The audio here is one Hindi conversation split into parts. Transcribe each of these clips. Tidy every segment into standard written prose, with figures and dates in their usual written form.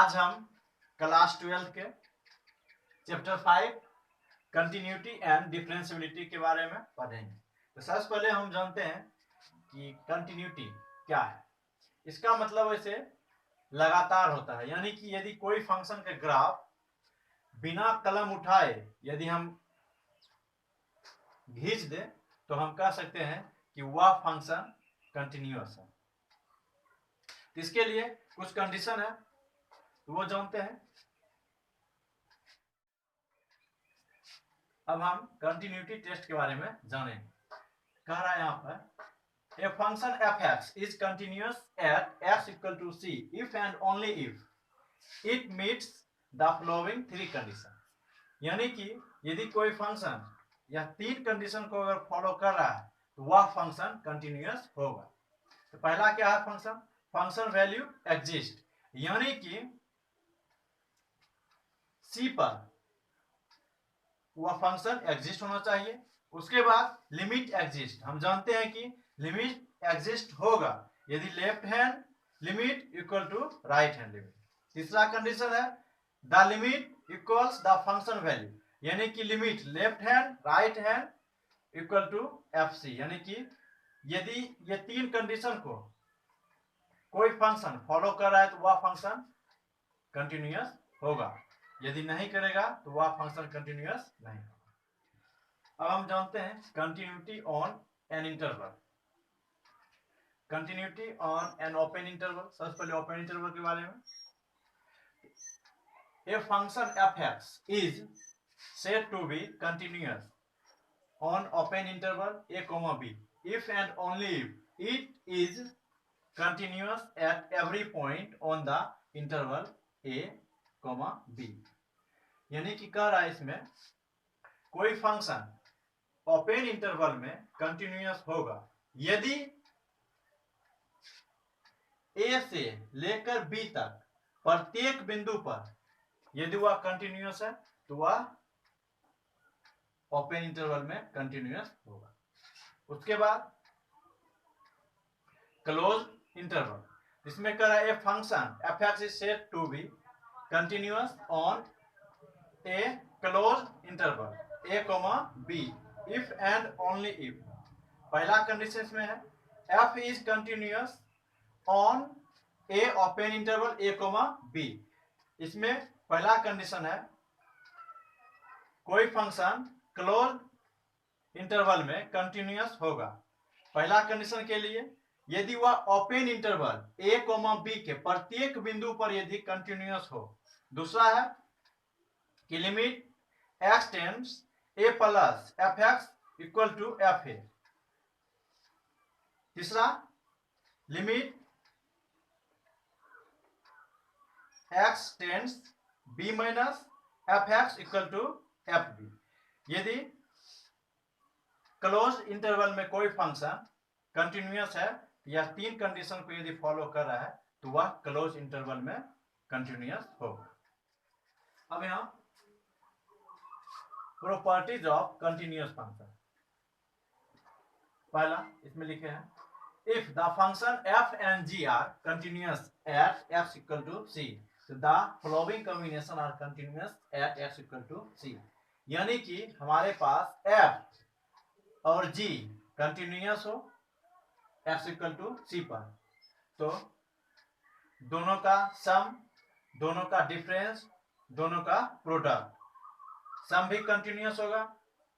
आज हम क्लास 12 के चैप्टर 5 कंटिन्यूटी एंड डिफरेंशियबिलिटी के बारे में पढ़ेंगे। तो सबसे पहले हम जानते हैं कि कंटिन्यूटी क्या है। इसका मतलब ऐसे लगातार होता है, यानी कि यदि कोई फंक्शन का ग्राफ बिना कलम उठाए यदि हम खींच दे तो हम कह सकते हैं कि वह फंक्शन कंटिन्यूअस है। इसके लिए कुछ कंडीशन है, तो वो जानते हैं। अब हम कंटिन्यूटी टेस्ट के बारे में जानेंगे। कह रहा है यहाँ पर a function F X is continuous at x equal to C if and only if it meets the following three condition. यानी कि यदि कोई फंक्शन यह तीन कंडीशन को अगर फॉलो कर रहा है तो वह फंक्शन कंटिन्यूअस होगा। तो पहला क्या है फंक्शन? फंक्शन वैल्यू एग्जिस्ट, यानी कि सी पर वह फंक्शन एग्जिस्ट होना चाहिए। उसके बाद लिमिट एग्जिस्ट, हम जानते हैं कि लिमिट एग्जिस्ट होगा यदि left hand limit equal to right hand limit. तीसरा कंडीशन है the limit equals the function value, यानी कि limit left hand right hand equal to F C, यानी कि यदि ये तीन कंडीशन को कोई फंक्शन फॉलो कर रहा है तो वह फंक्शन कंटिन्यूअस होगा, यदि नहीं करेगा तो वह फंक्शन कंटिन्यूअस नहीं होगा। अब हम जानते हैं continuity on an interval, continuity on an open interval. सबसे पहले ओपन इंटरवल के बारे में। A function F X is said to be continuous on open interval A comma B if and only if it is continuous at every point on the interval a, b। यानी कि कह रहा है इसमें कोई फंक्शन ओपन इंटरवल में कंटिन्यूअस होगा यदि a से लेकर b तक प्रत्येक बिंदु पर यदि वह कंटिन्यूअस है तो वह ओपन इंटरवल में कंटिन्यूअस होगा। उसके बाद क्लोज इंटरवल, इसमें कह रहा है function F X is said to be continuous on a close interval A comma B if and only if. पहला कंडीशन इसमें है F is continuous on a open interval A comma B. इसमें पहला कंडीशन है कोई फंक्शन क्लोज इंटरवल में कंटिन्यूअस होगा। पहला कंडीशन के लिए यदि वह open interval A comma B के प्रत्येक बिंदु पर यदि कंटिन्यूअस हो। दूसरा है कि limit x tends a plus f x equal to f a. तीसरा limit x tends b minus f x equal to f b. यदि क्लोज इंटरवल में कोई फंक्शन कंटिन्यूअस है, यह तीन कंडीशन को यदि फॉलो कर रहा है तो वह क्लोज इंटरवल में कंटिन्यूअस होगा। अब यहां प्रॉपर्टीज ऑफ कंटिन्यूअस फंक्शन, पहला इसमें लिखे हैं if the function f and g are continuous at x equal to c the following combination are continuous at x equal to सी। यानी कि हमारे पास एफ और जी कंटिन्यूअस हो एक्स इक्वल टू सी पर, तो दोनों का सम, दोनों का डिफरेंस, दोनों का प्रोडक्ट, सम भी कंटिन्यूअस होगा,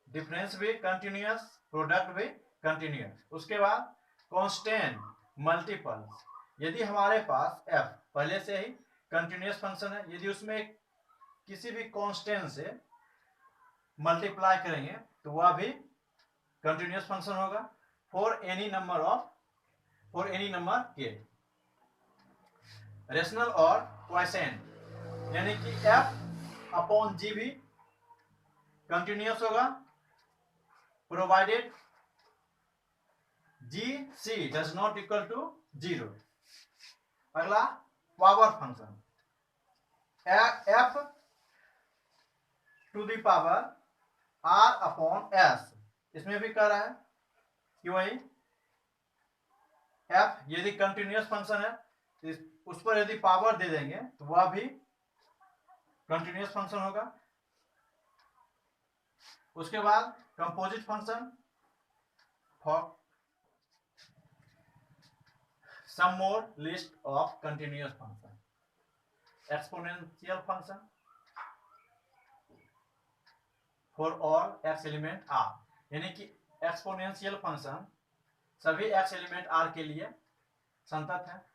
डिफरेंस भी कंटिन्यूअस, प्रोडक्ट भी कंटिन्यूअस। उसके बाद कांस्टेंट मल्टीपल्स, यदि हमारे पास f पहले से ही कंटिन्यूअस फंक्शन है, यदि उसमें किसी भी कांस्टेंट से मल्टीप्लाई करेंगे तो वह भी कंटिन्यूअस फंक्शन होगा फॉर एनी नंबर के। रेशनल और क्वोशिएंट, यानी कि f अपॉन जी भी कंटिन्यूअस होगा provided G C does not equal to 0। अगला power function f to the power r upon s, इसमें भी कह रहा है कि वही f यदि कंटिन्यूअस फंक्शन है तो उस पर यदि पावर दे देंगे तो वह भी कंटिन्यूअस फंक्शन होगा। उसके बाद composite function for some more list of continuous function, exponential function for all x element R, यानी कि एक्सपोनेंशियल फंक्शन सभी एक्स एलिमेंट आर के लिए संतत है।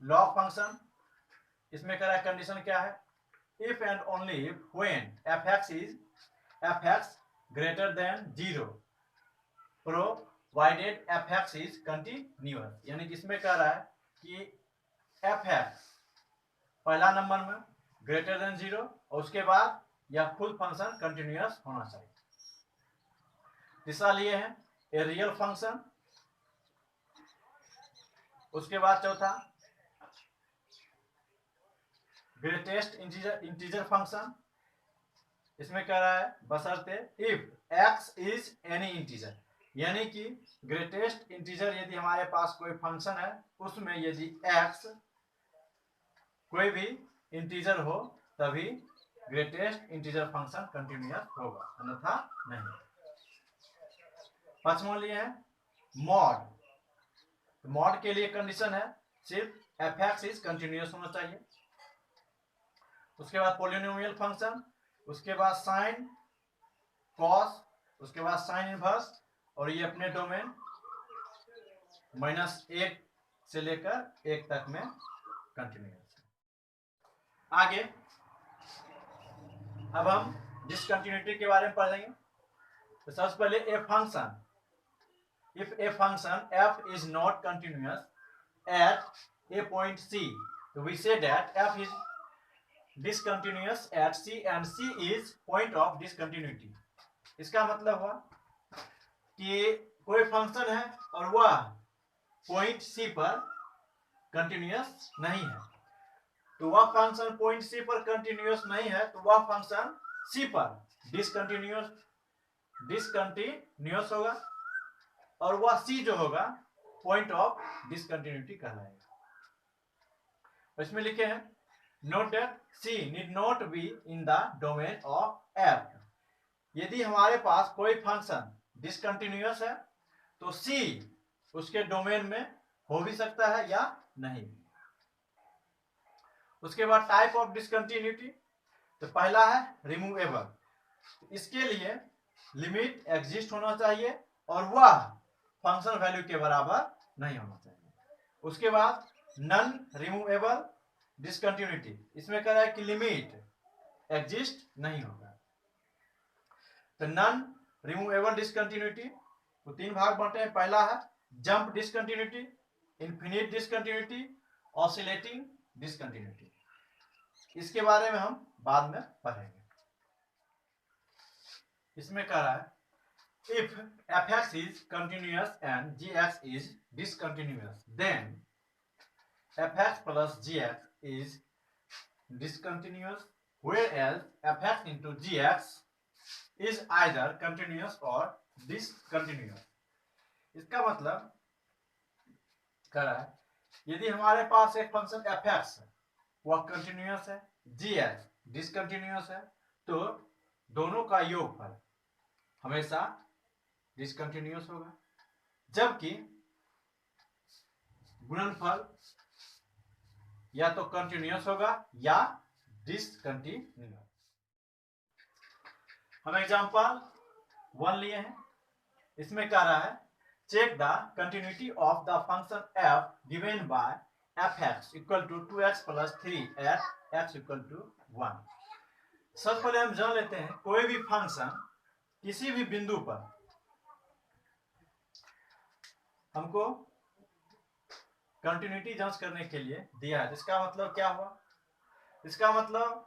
लॉग फंक्शन, इसमें कह रहा है कंडीशन क्या है, if and only if when F x greater then 0 provided F X is continuous, यानी कि इसमें कह रहा है कि एफ एक्स पहला नंबर में ग्रेटर देन 0 और उसके बाद यह खुद फंक्शन कंटिन्यूअस होना चाहिए। तीसरा लिए है ए रियल फंक्शन। उसके बाद चौथा ग्रेटेस्ट इंटीजर फंक्शन, इसमें कह रहा है बशर्ते if x is any integer, यानी कि ग्रेटेस्ट इंटीजर यदि हमारे पास कोई फंक्शन है उसमें यदि एक्स कोई भी इंटीजर हो तभी ग्रेटेस्ट इंटीजर फंक्शन कंटिन्यूअस होगा, अन्यथा नहीं। पांचवा लिए है मॉड। मॉड के लिए कंडीशन है सिर्फ एफ एक्स इज कंटिन्यूअस होना चाहिए। उसके बाद पोलिनोमियल फंक्शन, उसके बाद साइन कॉस, उसके बाद साइन इनवर्स, और ये अपने डोमेन -1 से लेकर 1 तक में कंटिन्यूअस है। आगे अब हम डिसकंटिन्यूटी के बारे में पढ़ेंगे। तो सबसे पहले a function, if a function f is not continuous at a point c, so we say that f is discontinuous at c and c is point of discontinuity। इसका मतलब हुआ कि कोई फंक्शन है और वह पॉइंट c पर कंटिन्यूअस नहीं है, तो वह फंक्शन पॉइंट c पर कंटिन्यूअस नहीं है तो वह फंक्शन c पर डिसकंटिन्यूअस होगा और वह c जो होगा पॉइंट ऑफ डिसकंटिन्यूटी कहलाएगा। इसमें लिखे हैं note that c need not be in the domain of f। यदि हमारे पास कोई फंक्शन डिसकंटिन्यूअस है तो c उसके डोमेन में हो भी सकता है या नहीं। उसके बाद टाइप ऑफ डिसकंटिन्यूटी, तो पहला है रिमूवेबल, इसके लिए लिमिट एग्जिस्ट होना चाहिए और वह फंक्शन वैल्यू के बराबर नहीं होना चाहिए। उसके बाद नन रिमूवेबल डिसकंटिन्यूटी, इसमें कह रहा है कि लिमिट एग्जिस्ट नहीं होगा। तो नन रिमूवेबल डिसकंटिन्यूटी को 3 भाग बांटे हैं। पहला है jump discontinuity, infinite discontinuity, oscillating discontinuity. इसके बारे में हम बाद में पढ़ेंगे। इसमें कह रहा है if f(x) is continuous and g(x) is discontinuous, then f(x) plus g(x) is discontinuous, whereas f(x) into g(x) is either continuous or discontinuous। इसका मतलब कह रहा है यदि हमारे पास एक फंक्शन f(x) है वह कंटिन्यूअस है, g(x) डिसकंटिन्यूअस है, तो दोनों का योगफल हमेशा डिसकंटिन्यूअस होगा, जबकि गुणनफल या तो कंटिन्यूअस होगा या डिसकंटिन्यूअस। हम एग्जांपल 1 लिए हैं। इसमें कह रहा है check the continuity of the function f given by f(x) equal to 2x plus 3 at x equal to 1। सबसे पहले हम जान लेते हैं कोई भी फंक्शन किसी भी बिंदु पर हमको कंटिन्यूटी जांच करने के लिए दिया है। इसका मतलब क्या हुआ, इसका मतलब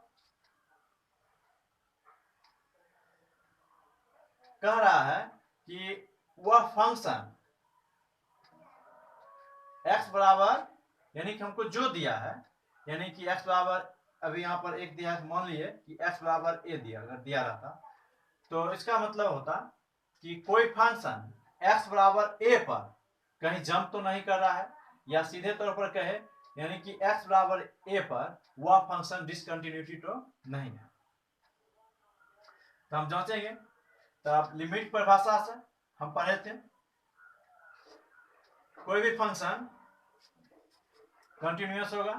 कह रहा है कि वह फंक्शन x बराबर, यानी कि हमको जो दिया है, यानी कि x बराबर अभी यहाँ पर 1 दिया है, मान लिए कि x बराबर a दिया, अगर दिया रहता तो इसका मतलब होता कि कोई फंक्शन x बराबर a पर कहीं जंप तो नहीं कर रहा है, या सीधे तौर पर कहे यानी कि x बराबर a पर वह फंक्शन डिसकंटिन्यूटी तो नहीं है। तो हम जांचेंगे। तो आप लिमिट परिभाषा से हम पढ़े थे, कोई भी फंक्शन कंटिन्यूअस होगा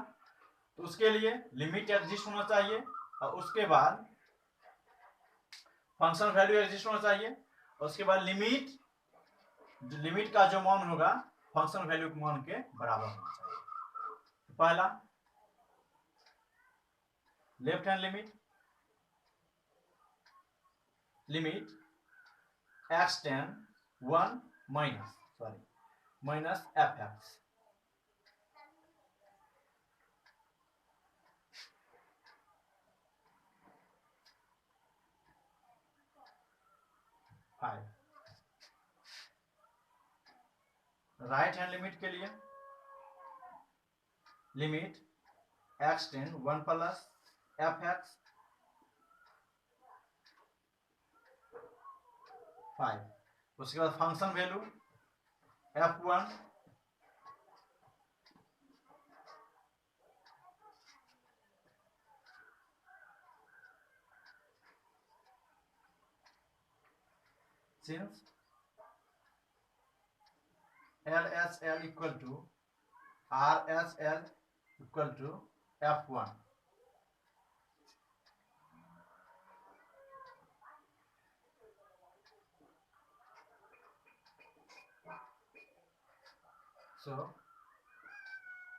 तो उसके लिए लिमिट एग्जिस्ट होना चाहिए, और उसके बाद फंक्शन वैल्यू एग्जिस्ट होना चाहिए, और उसके बाद लिमिट का जो मान होगा फंक्शन वैल्यू के मान के बराबर होना चाहिए। तो पहला left hand limit x ten 1 minus fx, right hand limit के लिए limit x ten 1 plus fx 5, उसके बाद function value f1 since LSL equal to RSL equal to F1, so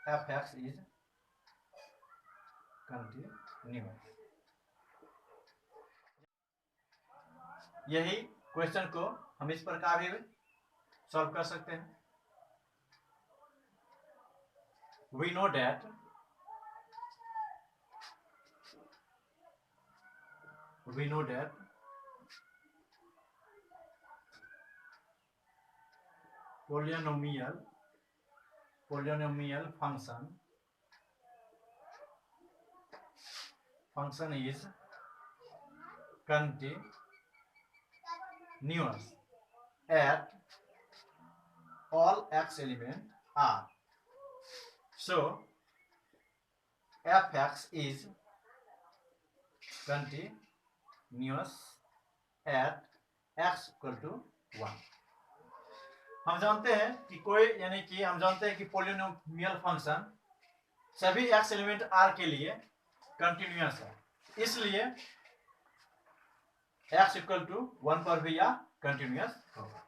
fx is continuous। यही क्वेश्चन को हम इस प्रकार भी सॉल्व कर सकते हैं। We know that polynomial function is continuous at all x element are, so fx is continuous at x equal to 1। हम जानते हैं कि हम जानते हैं कि पोलिनोमियल फंक्शन सभी x एलिमेंट r के लिए कंटिन्यूअस है, इसलिए x इक्वल टू 1 पर भी यह कंटिन्यूअस होगा।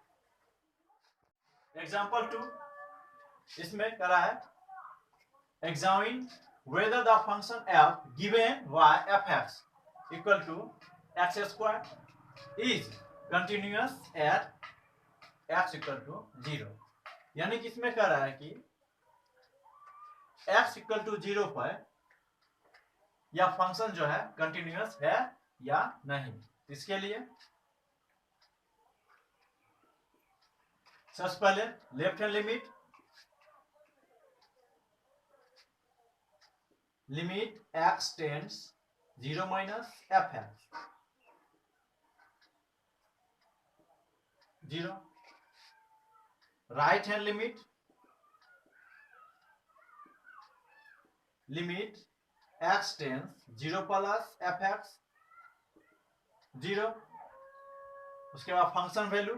एग्जाम्पल 2 इसमें करा है, examine whether the function f given y fx equal to x square is continuous at x equal to 0। यानी कि इसमें कह रहा है कि x इक्वल टू 0 पर यह फंक्शन जो है कंटिन्यूअस है या नहीं। इसके लिए सबसे पहले left hand limit x tends 0 minus fx 0, right hand limit x tends 0 plus fx 0, उसके बाद function value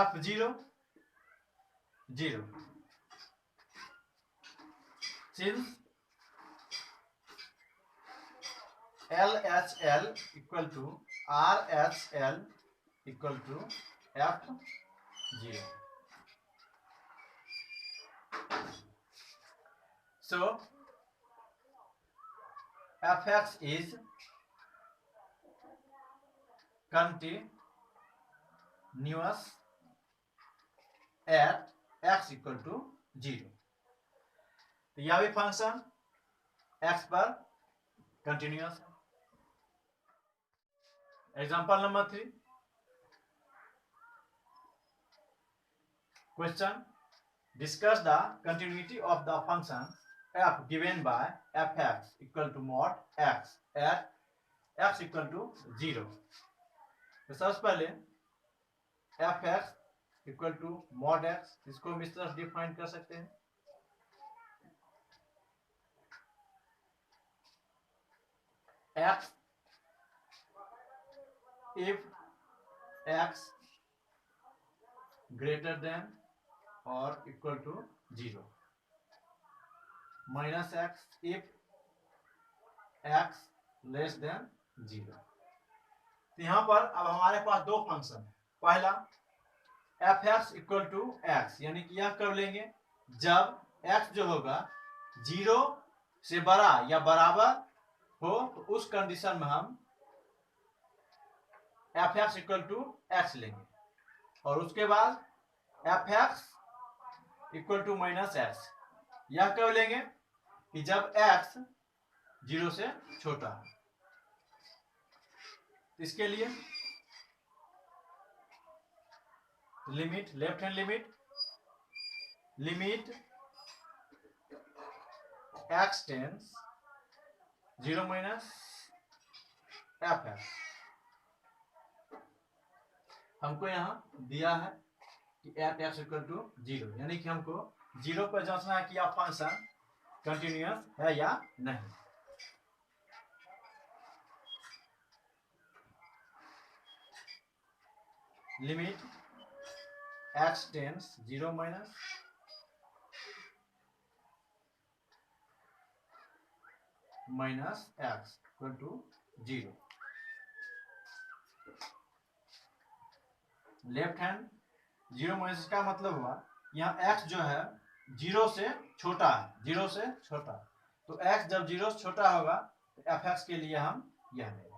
f0 0, since LHL equal to RHL equal to F0, so fx is continuous at x equal to 0। तो यह भी फंक्शन x पर कंटिन्यूअस है। Example number 3, question discuss the continuity of the function f given by fx equal to mod x at x equal to 0। तो सबसे पहले fx equal to mod x, इसको हम इस तरह डिफाइन कर सकते हैं। X if x greater than और equal to 0, minus x if x less than 0। तो यहां पर अब हमारे पास दो फंक्शन है। पहला f x equal to x, यानी कि यह कब लेंगे जब एक्स जो होगा 0 से बड़ा या बराबर हो, तो उस कंडीशन में हम f x equal to x लेंगे। और उसके बाद f x equal to minus x, यह कब लेंगे कि जब एक्स 0 से छोटा है। इसके लिए limit, left hand limit x tends 0 minus f x, हमको यहां दिया है कि एफ एक्स इक्वल टू 0, यानी कि हमको 0 पर जांचना है कि यह फंक्शन कंटिन्यूअस है या नहीं। Limit x tends 0 minus x equal to 0। Left hand 0 minus का मतलब हुआ यहाँ एक्स जो है 0 से छोटा है, 0 से छोटा, तो एक्स जब 0 से छोटा होगा तो एफ एक्स के लिए हम यह लेंगे।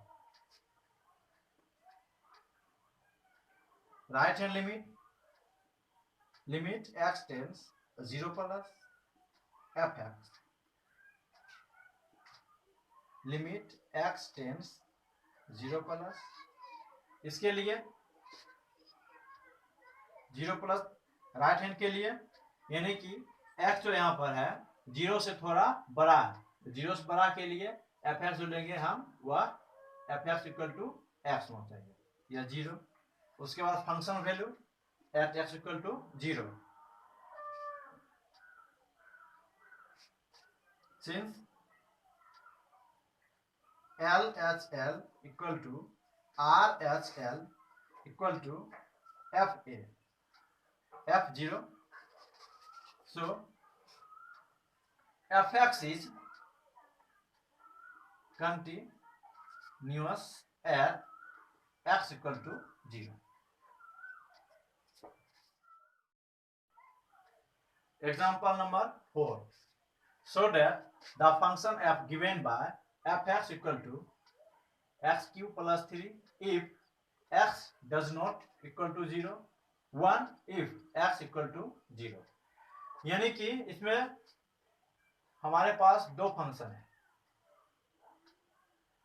Right hand limit x tends 0 plus f x, limit x tends 0 plus, इसके लिए 0 प्लस राइट हैंड के लिए, यानी कि एक्स जो यहाँ पर है 0 से थोड़ा बड़ा है, 0 से बड़ा के लिए एफ एक्स जो लेंगे हम वह f x equal to x होना चाहिए या 0। उसके बाद function value at x equal to 0, since L H L equal to R H L equal to f a f 0, so fx is continuous at x equal to 0. Example number 4. So that the function f given by fx equal to x cube plus 3 if x does not equal to 0, 1 if x equal to 0। यानी कि इसमें हमारे पास दो फंक्शन है,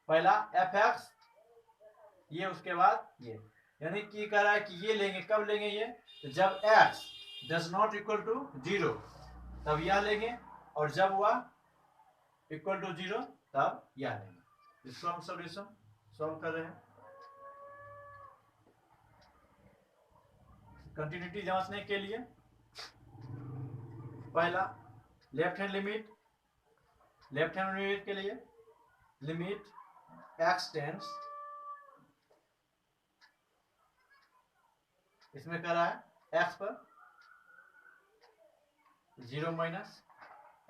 पहला एफ एक्स, ये उसके बाद ये, यानी कि कह रहा है कि ये लेंगे कब लेंगे ये, तो जब x does not equal to 0 तब यह लेंगे, और जब वह इक्वल टू 0 तब यह लेंगे। इसको हम सॉल्यूशन सॉल्व कर रहे हैं। कंटिन्यूटी जांचने के लिए पहला लेफ्ट हैंड लिमिट के लिए लिमिट एक्स टेंस, इसमें कर रहा है एक्स पर 0 minus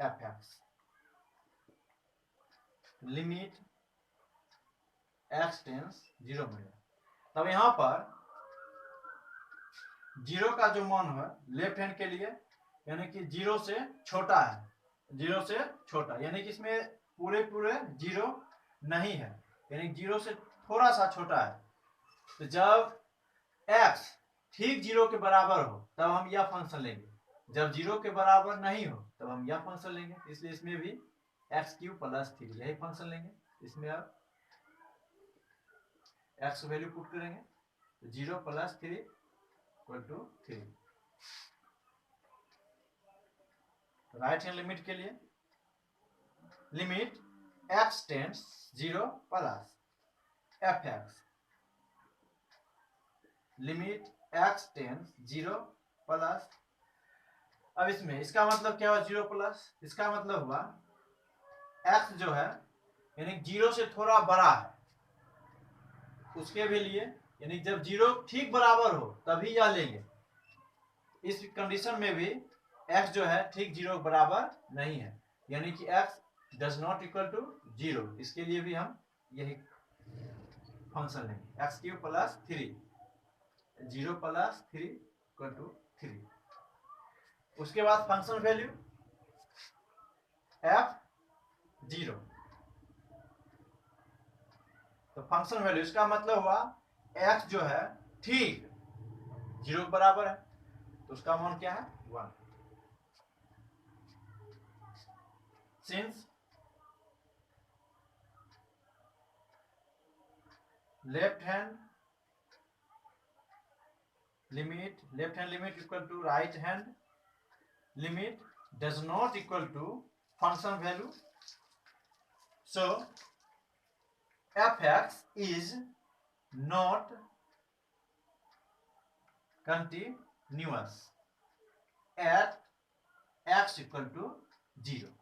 f x, limit x tends 0 minus, तब यहां पर 0 का जो मान है लेफ्ट हैंड के लिए, यानी कि 0 से छोटा है, 0 से छोटा, यानी कि इसमें पूरे 0 नहीं है, यानी 0 से थोड़ा सा छोटा है। तो जब x ठीक 0 के बराबर हो तब हम यह फंक्शन लेंगे, जब 0 के बराबर नहीं हो तब हम यह फंक्शन लेंगे, इसलिए इसमें भी एक्स क्यूब प्लस 3 यही फंक्शन लेंगे। इसमें अब x वैल्यू पुट करेंगे, 0 plus 3 equal to 3। Right hand limit के लिए limit x tends 0 plus f x, limit x tends 0 plus, अब इसमें इसका मतलब क्या हुआ 0 प्लस, इसका मतलब हुआ x जो है यानी 0 से थोड़ा बड़ा है उसके भी लिए, यानी जब 0 ठीक बराबर हो तभी यह लेंगे। इस कंडीशन में भी x जो है ठीक 0 बराबर नहीं है, यानी कि x does not equal to 0, इसके लिए भी हम यही फंक्शन लेंगे x cube plus 3, 0 plus 3 equal to 3। उसके बाद फंक्शन वैल्यू f0, तो फंक्शन वैल्यू इसका मतलब हुआ x जो है ठीक 0 के बराबर है, तो उसका मान क्या है 1। Since left hand limit equal to right hand limit does not equal to function value, so fx is not continuous at x equal to 0।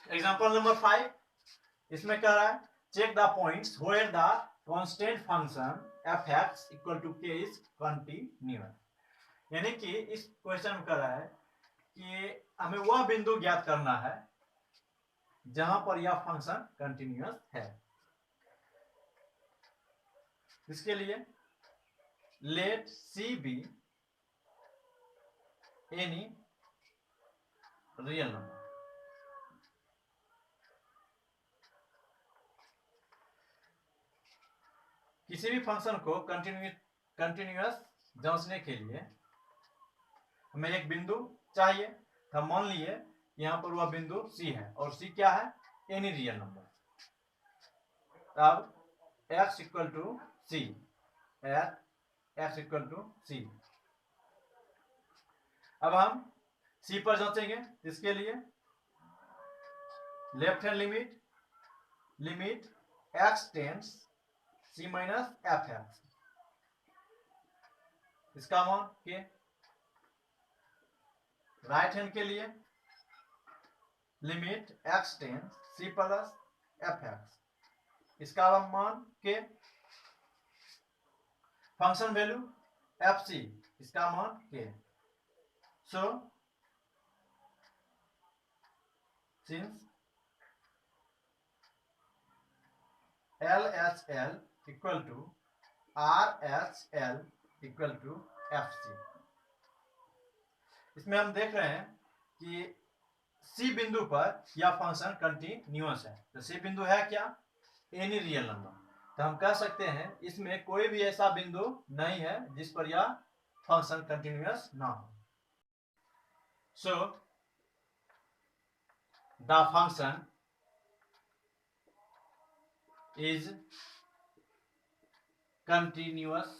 Example number 5, इसमें कह रहा है check the points where the constant function fx equal to k is continuous, यानी कि इस क्वेश्चन में कह रहा है कि हमें वह बिंदु ज्ञात करना है जहां पर यह फंक्शन कंटिन्यूअस है। इसके लिए let C be any real number, किसी भी फंक्शन को कंटिन्यूअस जांचने के लिए हमें एक बिंदु चाहिए, तो मान लिए यहां पर वह बिंदु C है और C क्या है एनी रियल नंबर, अब x equal to C at x equal to C। अब हम C पर जांचेंगे, इसके लिए left hand limit x tends C minus f है, इसका मान के। राइट हैंड के लिए limit x tends C plus f है, इसका मान के। फंक्शन वैल्यू एफ सी, इसका मान k. So since L H L equal to R H L equal to F C, इसमें हम देख रहे हैं कि सी बिंदु पर यह फंक्शन कंटिन्यूअस है, तो सी बिंदु है क्या एनी रियल नंबर, तो हम कह सकते हैं इसमें कोई भी ऐसा बिंदु नहीं है जिस पर यह फंक्शन कंटिन्यूअस ना हो। So the function is continuous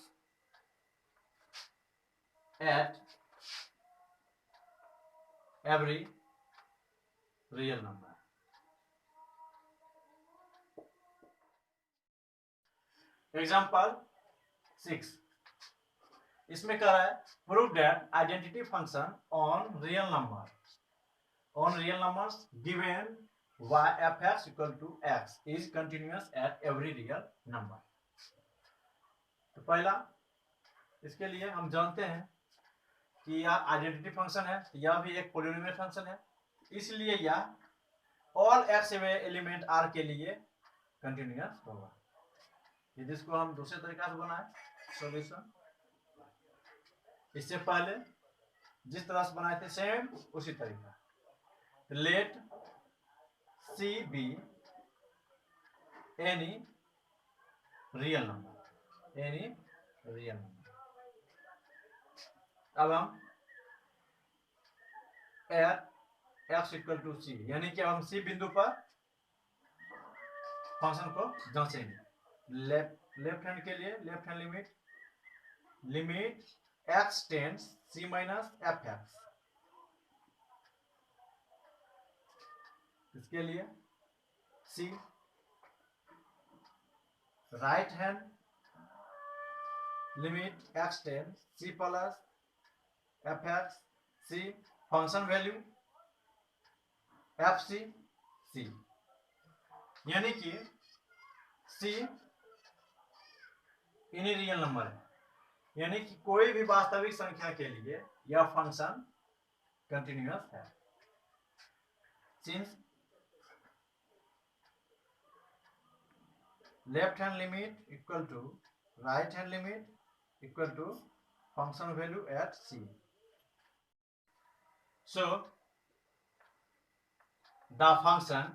at every real number। Example 6, इसमें कह रहा है prove that identity function on real numbers given y fx equal to x is continuous at every real number। तो पहला इसके लिए हम जानते हैं कि यह आइडेंटिटी फंक्शन है, यह भी एक पॉलिनोमियल फंक्शन है, इसलिए यह ऑल x एलिमेंट r के लिए कंटिन्यूअस होगा। यदि इसको हम दूसरे तरीका से बनाए सॉल्यूशन, इससे पहले जिस तरह से बनाए थे सेम उसी तरीका, let C be any real number, अब हम एट एक्स इक्वल टू सी, यानी कि हम सी बिंदु पर फंक्शन को जांचेंगे। लेफ्ट हैंड के लिए left hand limit x tends c minus f x, इसके लिए c. Right hand limit x tends c plus fx c function value fc c, यानी कि c इन्हीं रियल नंबर है, यानी कि कोई भी वास्तविक संख्या के लिए यह फंक्शन कंटिन्यूअस है। Since left hand limit equal to right hand limit equal to function value at c, so the function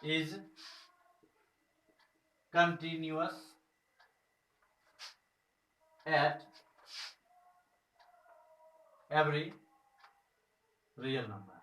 is continuous at every real number.